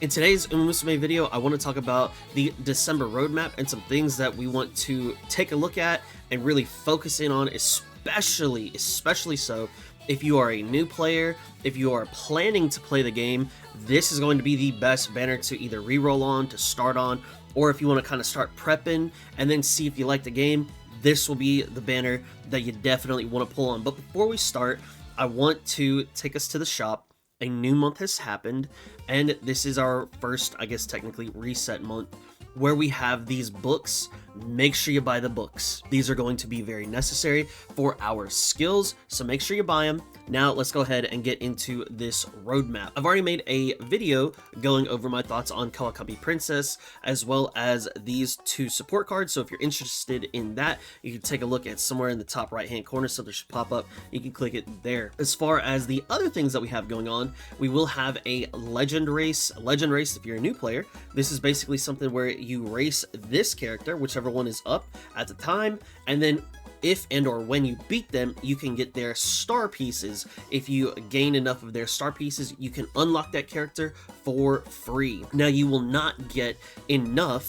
In today's Umamusume video, I want to talk about the December roadmap and some things that we want to take a look at and really focus in on, especially so if you are a new player, if you are planning to play the game. This is going to be the best banner to either reroll on, to start on, or if you want to kind of start prepping and then see if you like the game, this will be the banner that you definitely want to pull on. But before we start, I want to take us to the shop. A new month has happened, and this is our first, I guess technically, reset month, where we have these books. Make sure you buy the books. These are going to be very necessary for our skills, so make sure you buy them. Now let's go ahead and get into this roadmap. I've already made a video going over my thoughts on Kawakami Princess, as well as these two support cards, so if you're interested in that, you can take a look at somewhere in the top right hand corner, something should pop up, you can click it there. As far as the other things that we have going on, we will have a legend race. If you're a new player, this is basically something where you race this character, whichever one is up at the time, and then if and or when you beat them, you can get their star pieces. If you gain enough of their star pieces, you can unlock that character for free. Now, you will not get enough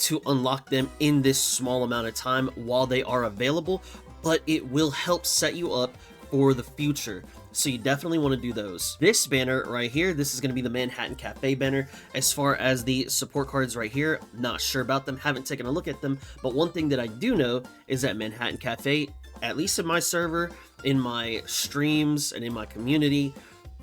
to unlock them in this small amount of time while they are available, but it will help set you up for the future. So you definitely want to do those. This banner right here, this is going to be the Manhattan Cafe banner. As far as the support cards right here, not sure about them, haven't taken a look at them, but one thing that I do know is that Manhattan Cafe, at least in my server, in my streams, and in my community,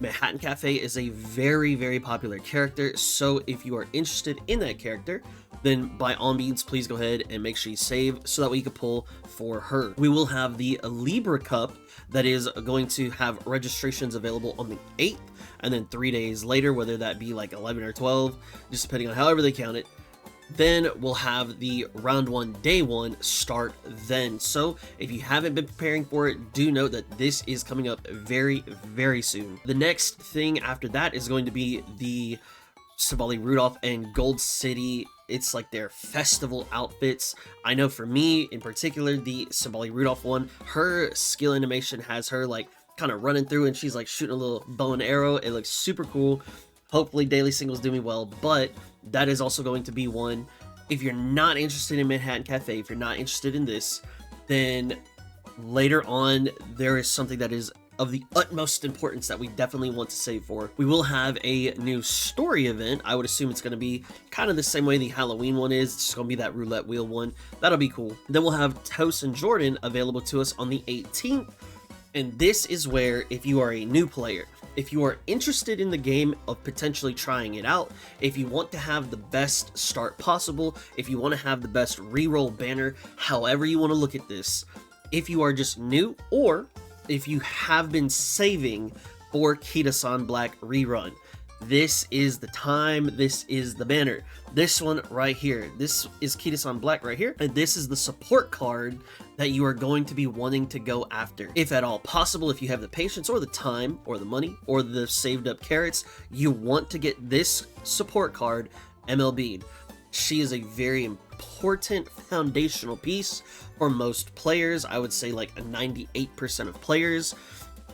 Manhattan Cafe is a very popular character. So if you are interested in that character, then by all means, please go ahead and make sure you save so that way you can pull for her. We will have the Libra Cup that is going to have registrations available on the 8th, and then 3 days later, whether that be like 11 or 12, just depending on however they count it. Then we'll have the round 1 day 1 start then. So if you haven't been preparing for it, do note that this is coming up very soon. The next thing after that is going to be the Sabali Rudolph and Gold City. It's like their festival outfits. I know for me in particular, the Sabali Rudolph one, her skill animation has her like kind of running through and she's like shooting a little bow and arrow. It looks super cool. Hopefully daily singles do me well, but that is also going to be one. If you're not interested in Manhattan Cafe, if you're not interested in this, then later on there is something that is of the utmost importance that we definitely want to save for. We will have a new story event. I would assume it's going to be kind of the same way the Halloween one is. It's just going to be that roulette wheel one. That'll be cool. Then we'll have Toast and Jordan available to us on the 18th. And this is where, if you are a new player, if you are interested in the game of potentially trying it out, if you want to have the best start possible, if you want to have the best reroll banner, however you want to look at this, if you are just new, or if you have been saving for Kitasan Black rerun, this is the time, this is the banner. This one right here, this is Kitasan Black right here, and this is the support card that you are going to be wanting to go after. If at all possible, if you have the patience or the time or the money or the saved up carrots, you want to get this support card MLB'd. She is a very important foundational piece for most players. I would say like a 98% of players.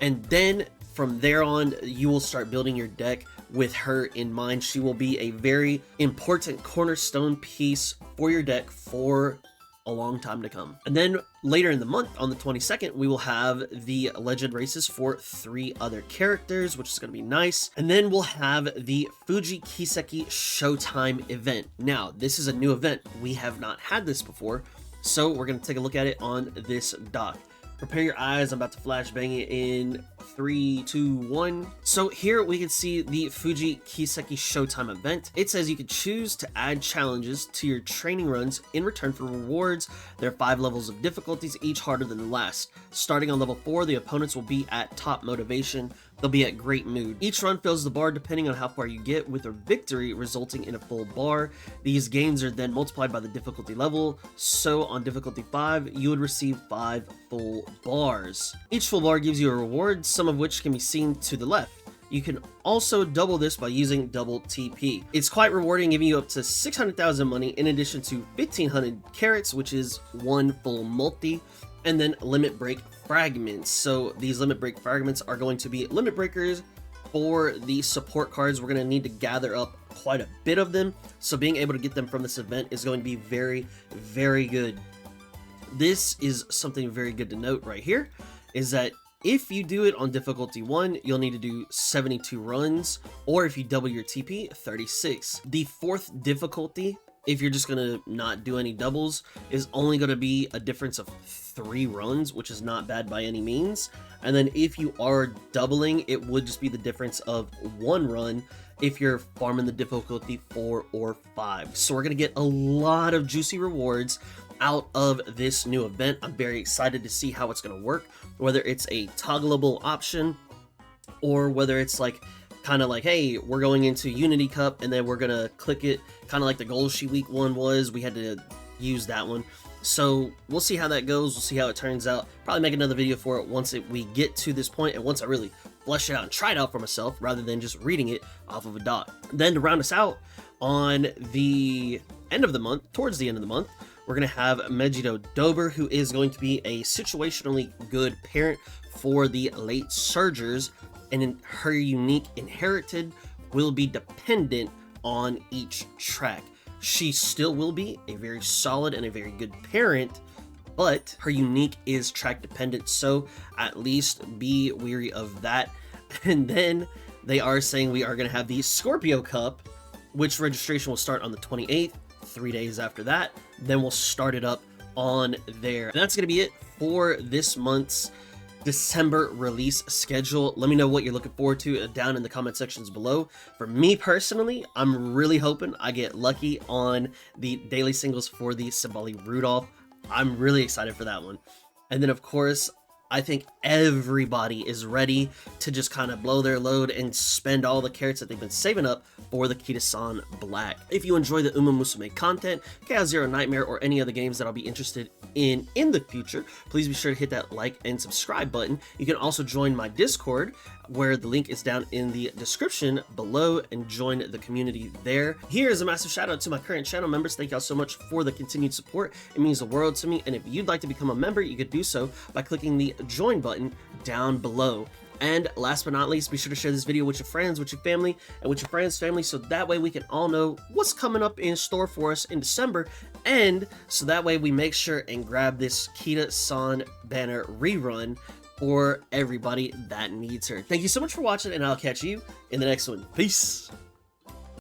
And then from there on, you will start building your deck with her in mind. She will be a very important cornerstone piece for your deck for a long time to come. And then later in the month, on the 22nd, we will have the legend races for 3 other characters, which is going to be nice. And then we'll have the Fuji Kiseki Showtime event. Now, this is a new event. We have not had this before, so we're going to take a look at it on this doc. Prepare your eyes, I'm about to flashbang it in 3, 2, 1. So here we can see the Fuji Kiseki Showtime event. It says you can choose to add challenges to your training runs in return for rewards. There are 5 levels of difficulties, each harder than the last. Starting on level 4, the opponents will be at top motivation. They'll be at great mood. Each run fills the bar depending on how far you get, with a victory resulting in a full bar. These gains are then multiplied by the difficulty level, so on difficulty 5, you would receive 5 full bars. Each full bar gives you a reward, some of which can be seen to the left. You can also double this by using double TP. It's quite rewarding, giving you up to 600,000 money in addition to 1,500 carrots, which is 1 full multi. And then limit break fragments. So these limit break fragments are going to be limit breakers for the support cards. We're going to need to gather up quite a bit of them, so being able to get them from this event is going to be very, very good. This is something very good to note right here, is that if you do it on difficulty 1, you'll need to do 72 runs, or if you double your TP, 36. The 4th difficulty, if you're just gonna not do any doubles, is only gonna be a difference of 3 runs, which is not bad by any means. And then if you are doubling, it would just be the difference of 1 run if you're farming the difficulty 4 or 5. So we're gonna get a lot of juicy rewards out of this new event. I'm very excited to see how it's going to work, whether it's a toggleable option or whether it's like kind of like, hey, we're going into Unity Cup and then we're going to click it, kind of like the Gold Sheet Week one was. We had to use that one. So we'll see how that goes. We'll see how it turns out. Probably make another video for it once we get to this point and once I really flesh it out and try it out for myself rather than just reading it off of a doc. Then to round us out on the end of the month, towards the end of the month, we're going to have Megiddo Dober, who is going to be a situationally good parent for the late surgers, and her unique inherited will be dependent on each track. She still will be a very solid and a very good parent, but her unique is track dependent, so at least be weary of that. And then they are saying we are going to have the Scorpio Cup, which registration will start on the 28th. 3 days after that, then we'll start it up on there. And that's gonna be it for this month's December release schedule. Let me know what you're looking forward to down in the comment sections below. For me personally, I'm really hoping I get lucky on the daily singles for the Sabali Rudolph. I'm really excited for that one. And then of course, I think everybody is ready to just kind of blow their load and spend all the carrots that they've been saving up for the Kitasan Black. If you enjoy the Umamusume content, Chaos Zero Nightmare, or any other games that I'll be interested in the future, please be sure to hit that like and subscribe button. You can also join my Discord, where the link is down in the description below, and join the community there. Here's a massive shout out to my current channel members. Thank y'all so much for the continued support. It means the world to me. And if you'd like to become a member, you could do so by clicking the join button down below. And last but not least, be sure to share this video with your friends, with your family, and with your friends' family, so that way we can all know what's coming up in store for us in December, and so that way we make sure and grab this Kitasan banner rerun for everybody that needs her. Thank you so much for watching, and I'll catch you in the next one. Peace!